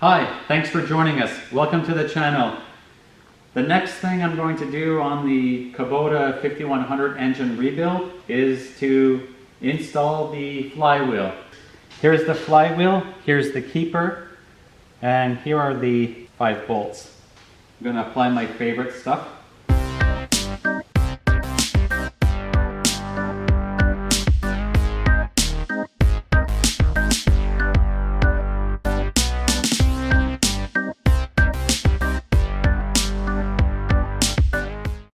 Hi, thanks for joining us. Welcome to the channel. The next thing I'm going to do on the Kubota 5100 engine rebuild is to install the flywheel. Here's the flywheel, here's the keeper, and here are the 5 bolts. I'm going to apply my favorite stuff.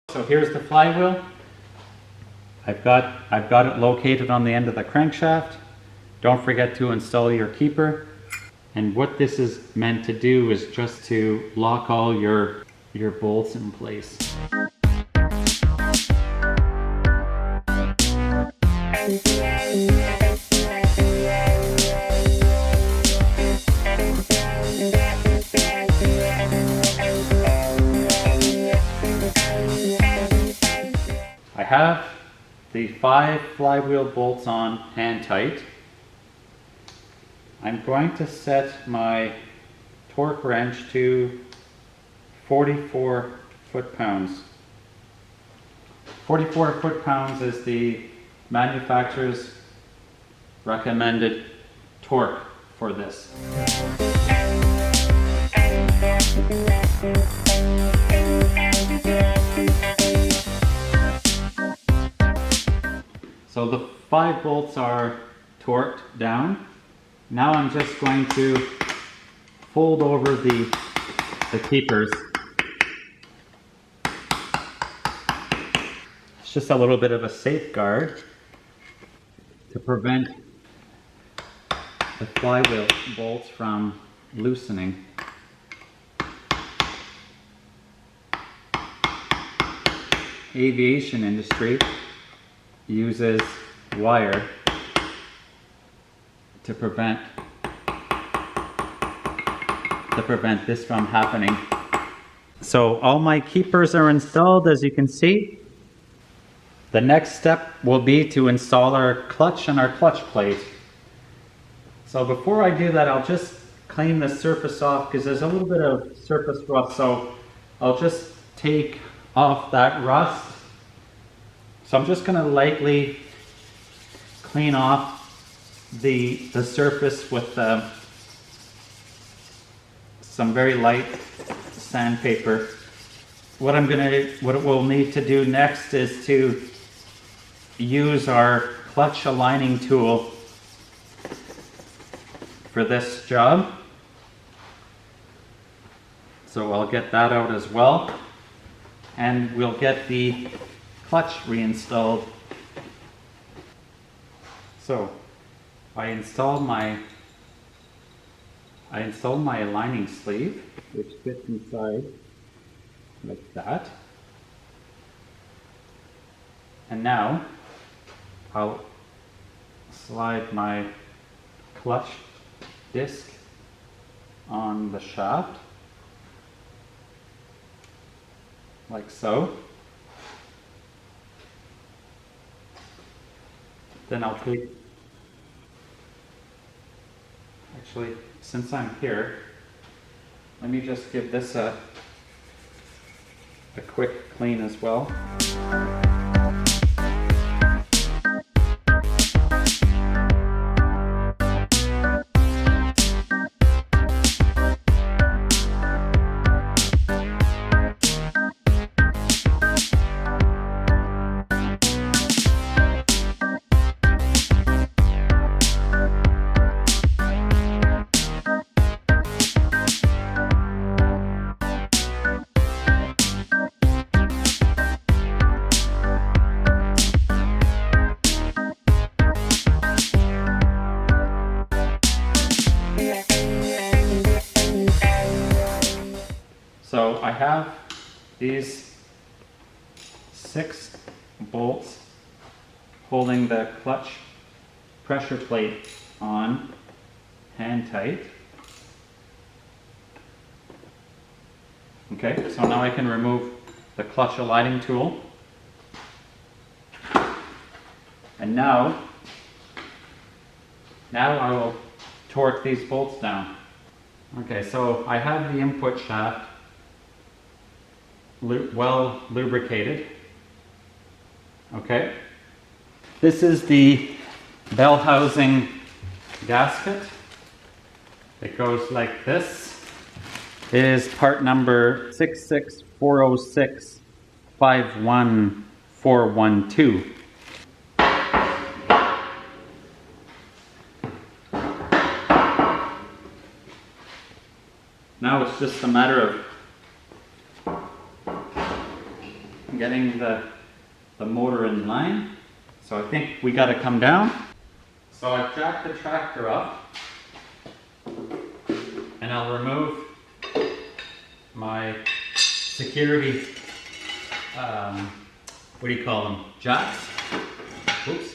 So here's the flywheel. I've got it located on the end of the crankshaft. Don't forget to install your keeper. And what this is meant to do is just to lock all your bolts in place. I have the 5 flywheel bolts on hand tight. I'm going to set my torque wrench to 44 foot-pounds. 44 foot-pounds is the manufacturer's recommended torque for this. So the 5 bolts are torqued down. Now I'm just going to fold over the keepers. It's just a little bit of a safeguard to prevent the flywheel bolts from loosening. Aviation industry uses wire to prevent this from happening. So all my keepers are installed, as you can see. The next step will be to install our clutch and our clutch plate. So before I do that, I'll just clean the surface off because there's a little bit of surface rust. So I'll just take off that rust. So I'm just going to lightly clean off the surface with some very light sandpaper. What we'll need to do next is to use our clutch aligning tool for this job. So I'll get that out as well, and we'll get the clutch reinstalled. So I installed my aligning sleeve, which fits inside like that. And now I'll slide my clutch disc on the shaft like so. Then I'll take, actually, since I'm here, let me just give this a quick clean as well. So I have these 6 bolts holding the clutch pressure plate on hand tight. Okay, so now I can remove the clutch aligning tool. And now I will torque these bolts down. Okay, so I have the input shaft well lubricated. Okay. This is the Bellhousing gasket. It goes like this. It is part number 66406-51412. Now it's just a matter of getting the motor in line. So I think we got to come down. So I've jacked the tractor up and I'll remove my security, what do you call them? Jacks. Oops.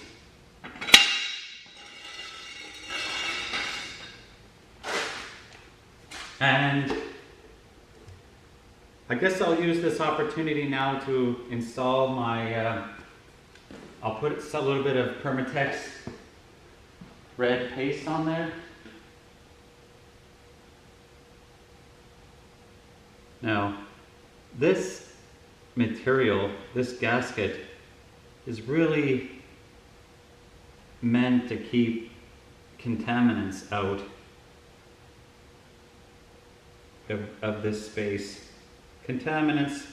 And I guess I'll use this opportunity now to install my, I'll put a little bit of Permatex red paste on there. Now, this material, this gasket, is really meant to keep contaminants out of this space. Contaminants,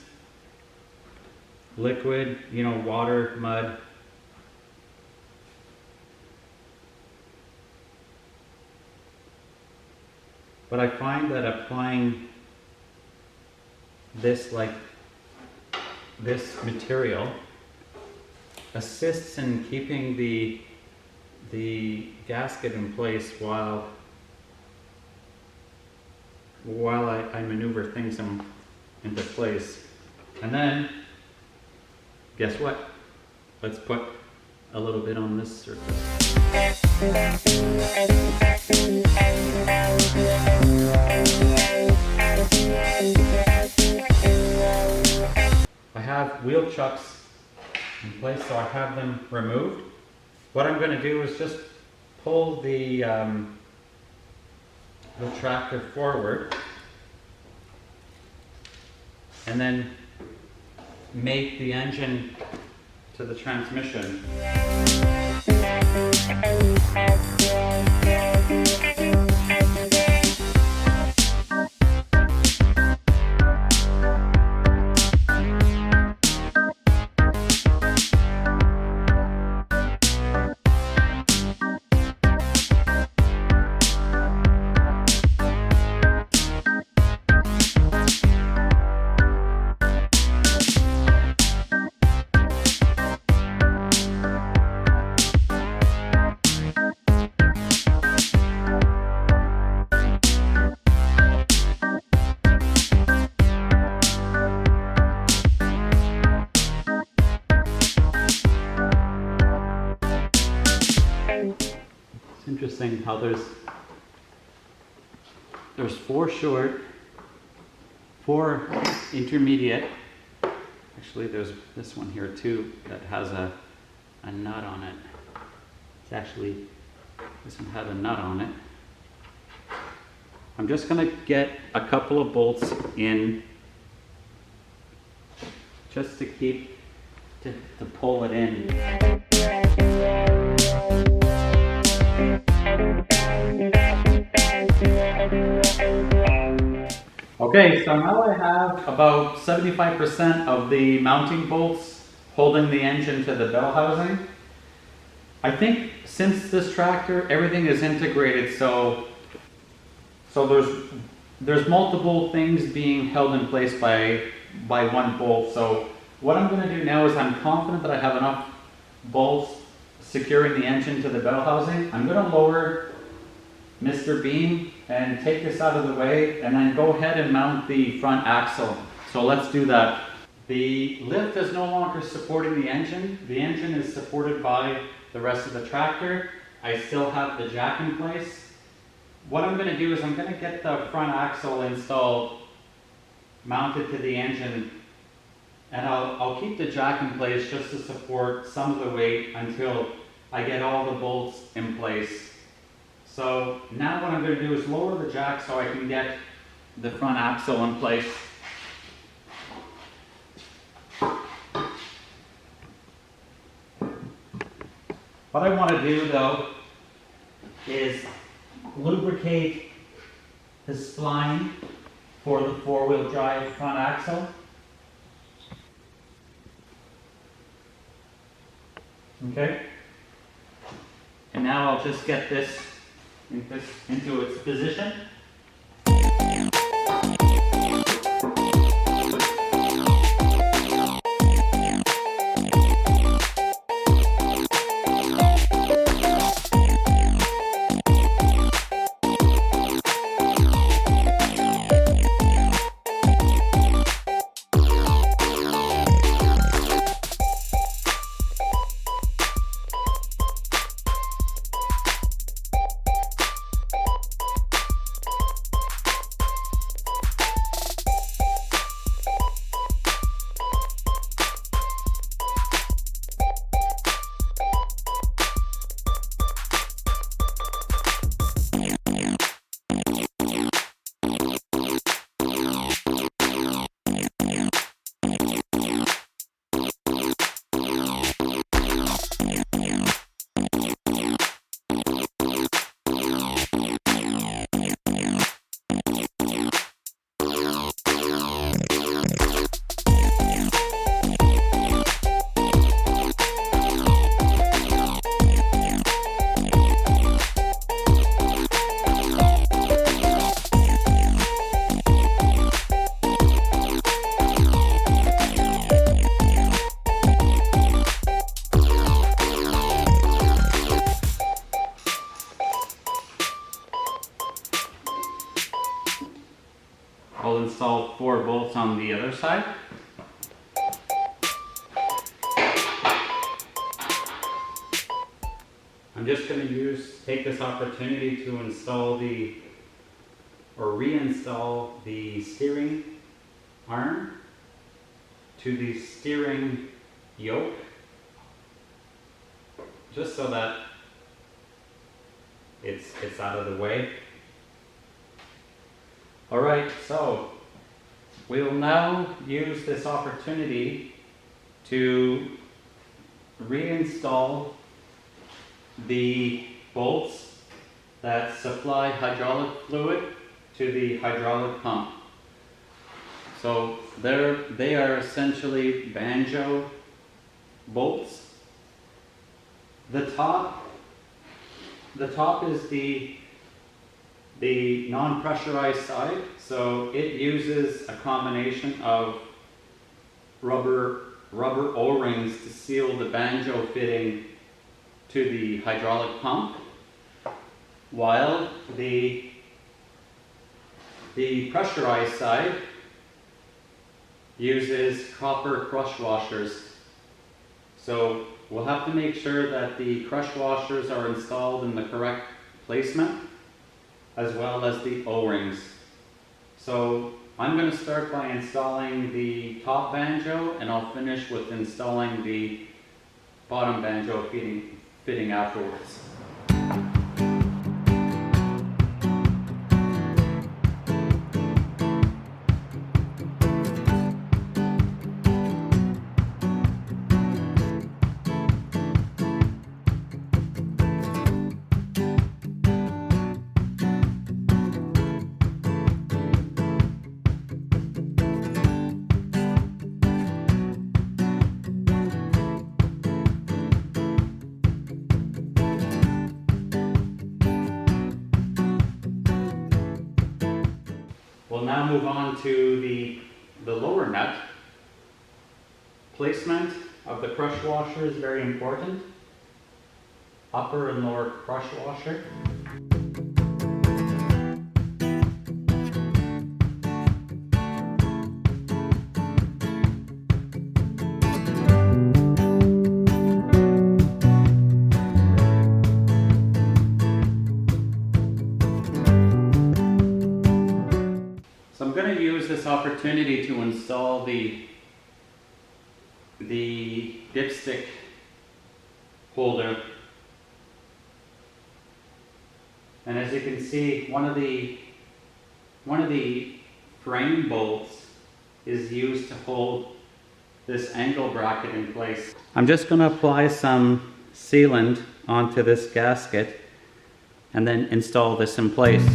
liquid, you know, water, mud. But I find that applying this, like this material, assists in keeping the gasket in place while I maneuver things into place. And then, guess what? Let's put a little bit on this surface. I have wheel chucks in place, so I have them removed. What I'm going to do is just pull the tractor forward and then mate the engine to the transmission. Interesting how there's 4 short, 4 intermediate. Actually, there's this one here too that has a nut on it. It's actually, this one had a nut on it. I'm just going to get a couple of bolts in just to pull it in. Okay, so now I have about 75% of the mounting bolts holding the engine to the bell housing. I think since this tractor, everything is integrated, so there's multiple things being held in place by one bolt. So what I'm going to do now is I'm confident that I have enough bolts securing the engine to the bell housing. I'm going to lower Mr. Beam and take this out of the way and then go ahead and mount the front axle. So let's do that. The lift is no longer supporting the engine. The engine is supported by the rest of the tractor. I still have the jack in place. What I'm going to do is I'm going to get the front axle installed, mounted to the engine, and I'll keep the jack in place just to support some of the weight until I get all the bolts in place. So now what I'm going to do is lower the jack so I can get the front axle in place. What I want to do though is lubricate the spline for the four-wheel drive front axle. Okay. And now I'll just get this into its position. I'll install 4 bolts on the other side. I'm just going to take this opportunity to install reinstall the steering arm to the steering yoke, just so that it's out of the way. All right, so we'll now use this opportunity to reinstall the bolts that supply hydraulic fluid to the hydraulic pump. So they are essentially banjo bolts. The top is the non-pressurized side, so it uses a combination of rubber O-rings to seal the banjo fitting to the hydraulic pump, while the pressurized side uses copper crush washers. So we'll have to make sure that the crush washers are installed in the correct placement, as well as the O-rings. So I'm going to start by installing the top banjo, and I'll finish with installing the bottom banjo fitting afterwards. We'll now move on to the lower nut. Placement of the crush washer is very important. Upper and lower crush washer. Opportunity to install the dipstick holder And as you can see, one of the frame bolts is used to hold this angle bracket in place. I'm just going to apply some sealant onto this gasket and then install this in place.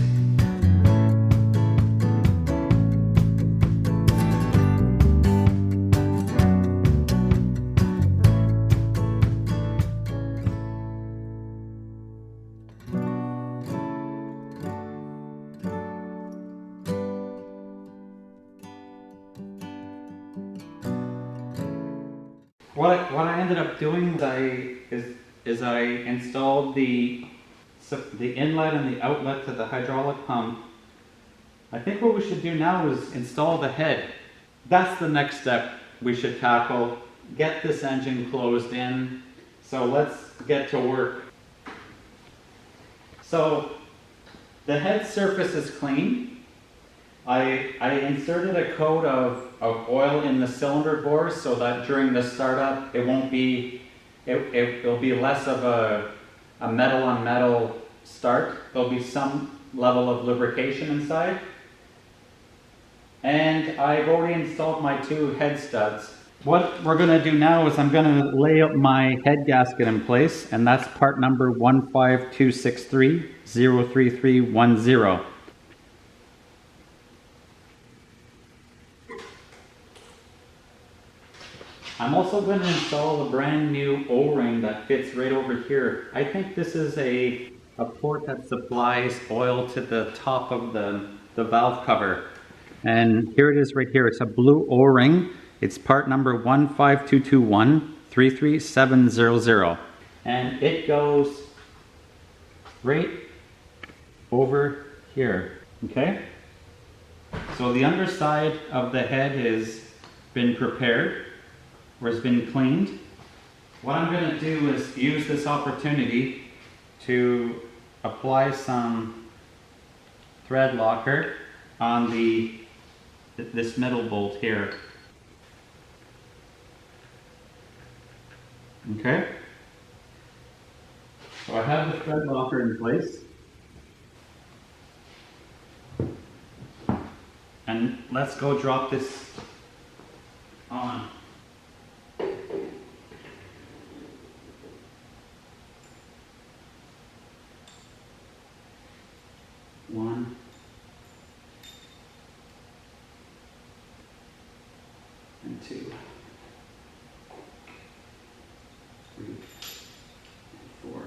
What I ended up doing is I installed the inlet and the outlet to the hydraulic pump. I think what we should do now is install the head. That's the next step we should tackle. Get this engine closed in. So let's get to work. So the head surface is clean. I inserted a coat of oil in the cylinder bores so that during the startup it won't be, it'll be less of a metal on metal start. There'll be some level of lubrication inside. And I've already installed my 2 head studs. What we're going to do now is I'm going to lay out my head gasket in place, and that's part number 15263-03310. I'm also going to install a brand new O-ring that fits right over here. I think this is a port that supplies oil to the top of the valve cover. And here it is right here. It's a blue O-ring. It's part number 15221-33700. And it goes right over here. Okay? So the underside of the head has been prepared, or has been cleaned. What I'm going to do is use this opportunity to apply some thread locker on this middle bolt here. Okay? So I have the thread locker in place. And let's go drop this on. One, and 2, 3, and 4.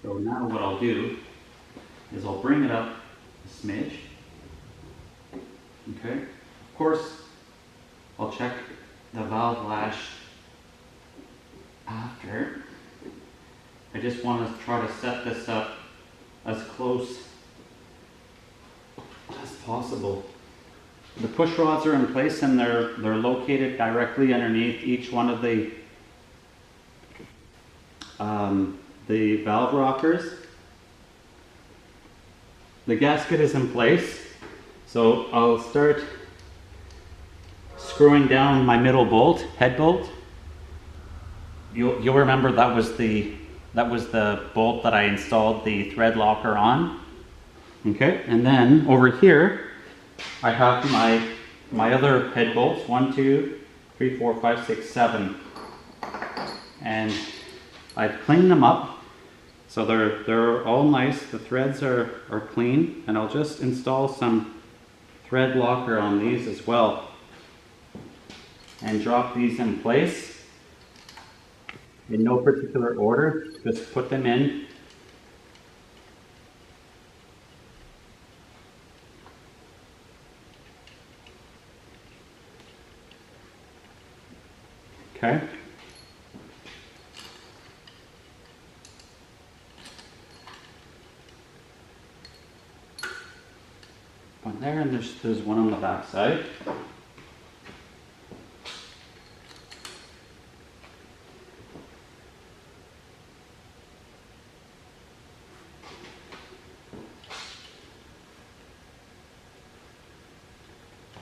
So now what I'll do is I'll bring it up a smidge. Okay. Of course, I'll check the valve lash after. I just want to try to set this up as close as possible. The push rods are in place and they're located directly underneath each one of the valve rockers. The gasket is in place, so I'll start screwing down my middle bolt, head bolt. You'll remember that was the bolt that I installed the thread locker on. Okay, and then over here I have my other head bolts, 1, 2, 3, 4, 5, 6, 7, and I've cleaned them up so they're all nice. The threads are clean, and I'll just install some thread locker on these as well and drop these in place. In no particular order, just put them in. Okay. One there, and there's one on the back side.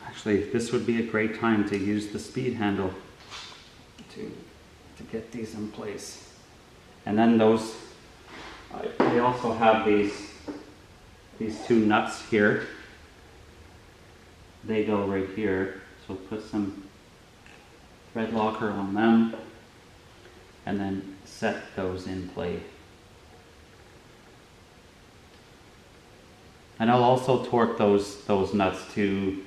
Actually, this would be a great time to use the speed handle to get these in place. And then those I also have these two nuts here. They go right here, so put some thread locker on them and then set those in play. And I'll also torque those nuts to,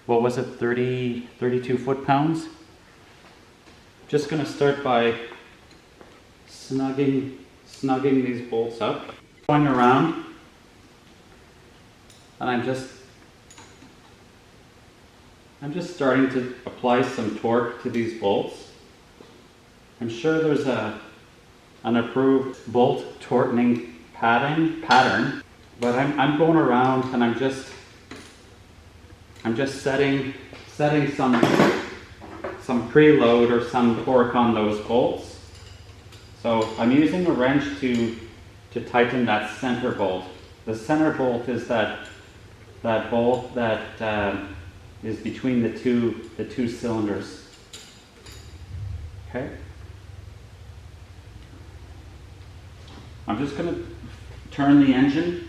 what was it, 32 foot-pounds? Just going to start by snugging these bolts up, going around, and I'm just starting to apply some torque to these bolts. I'm sure there's an approved bolt torquing pattern, but I'm going around and I'm just setting some preload or some torque on those bolts. So I'm using a wrench to tighten that center bolt. The center bolt is that bolt that is between the two cylinders. Okay. I'm just going to turn the engine.